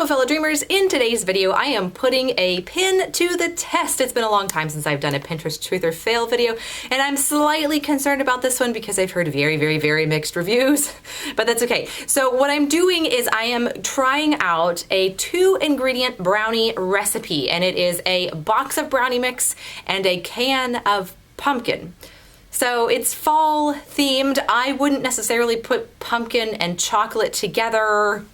Bravo fellow dreamers, in today's video I am putting a pin to the test. It's been a long time since I've done a Pinterest truth or fail video, and I'm slightly concerned about this one because I've heard very mixed reviews, but that's okay. So what I'm doing is I am trying out a 2-ingredient brownie recipe, and it is a box of brownie mix and a can of pumpkin. So it's fall themed. I wouldn't necessarily put pumpkin and chocolate together.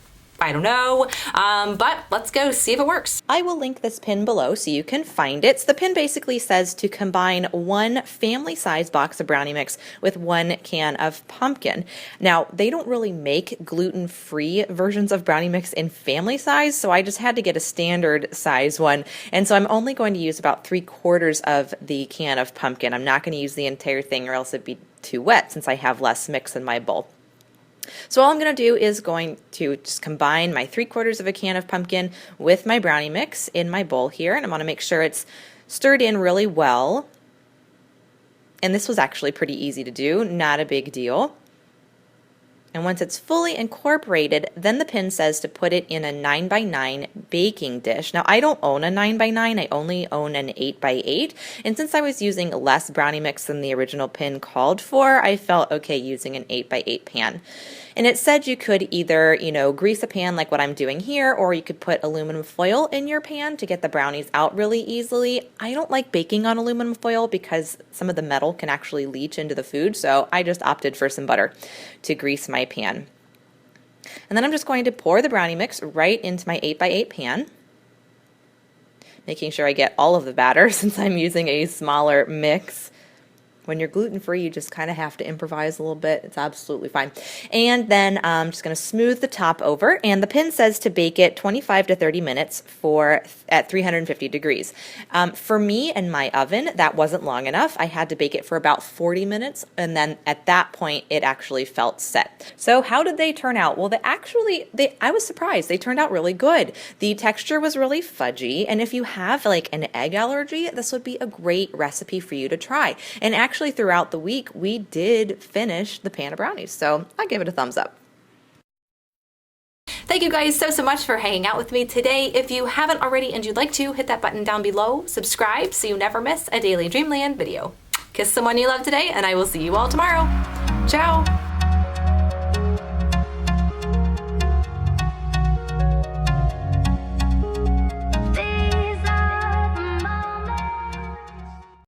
I don't know, but let's go see if it works. I will link this pin below so you can find it. So the pin basically says to combine 1 family-sized box of brownie mix with 1 can of pumpkin. Now, they don't really make gluten-free versions of brownie mix in family size, so I just had to get a standard size one. And so I'm only going to use about 3/4 of the can of pumpkin. I'm not going to use the entire thing or else it'd be too wet since I have less mix in my bowl. So all I'm going to do is going to just combine my 3/4 of a can of pumpkin with my brownie mix in my bowl here, and I'm going to make sure it's stirred in really well. And this was actually pretty easy to do, not a big deal. And once it's fully incorporated, then the pin says to put it in a 9x9 baking dish. Now, I don't own a 9x9, I only own an 8x8. And since I was using less brownie mix than the original pin called for, I felt okay using an 8x8 pan. And it said you could either, grease a pan like what I'm doing here, or you could put aluminum foil in your pan to get the brownies out really easily. I don't like baking on aluminum foil because some of the metal can actually leach into the food, so I just opted for some butter to grease my pan. And then I'm just going to pour the brownie mix right into my 8x8 pan, making sure I get all of the batter since I'm using a smaller mix. When you're gluten-free, you just kind of have to improvise a little bit. It's absolutely fine. And then I'm just going to smooth the top over, and the pin says to bake it 25 to 30 minutes at 350 degrees. For me and my oven, that wasn't long enough. I had to bake it for about 40 minutes, and then at that point, it actually felt set. So how did they turn out? Well, I was surprised. They turned out really good. The texture was really fudgy, and if you have like an egg allergy, this would be a great recipe for you to try. And actually, throughout the week, we did finish the pan of brownies, so I give it a thumbs up. Thank you guys so much for hanging out with me today. If you haven't already and you'd like to, hit that button down below, subscribe so you never miss a Daily Dreamland video. Kiss someone you love today, and I will see you all tomorrow. Ciao!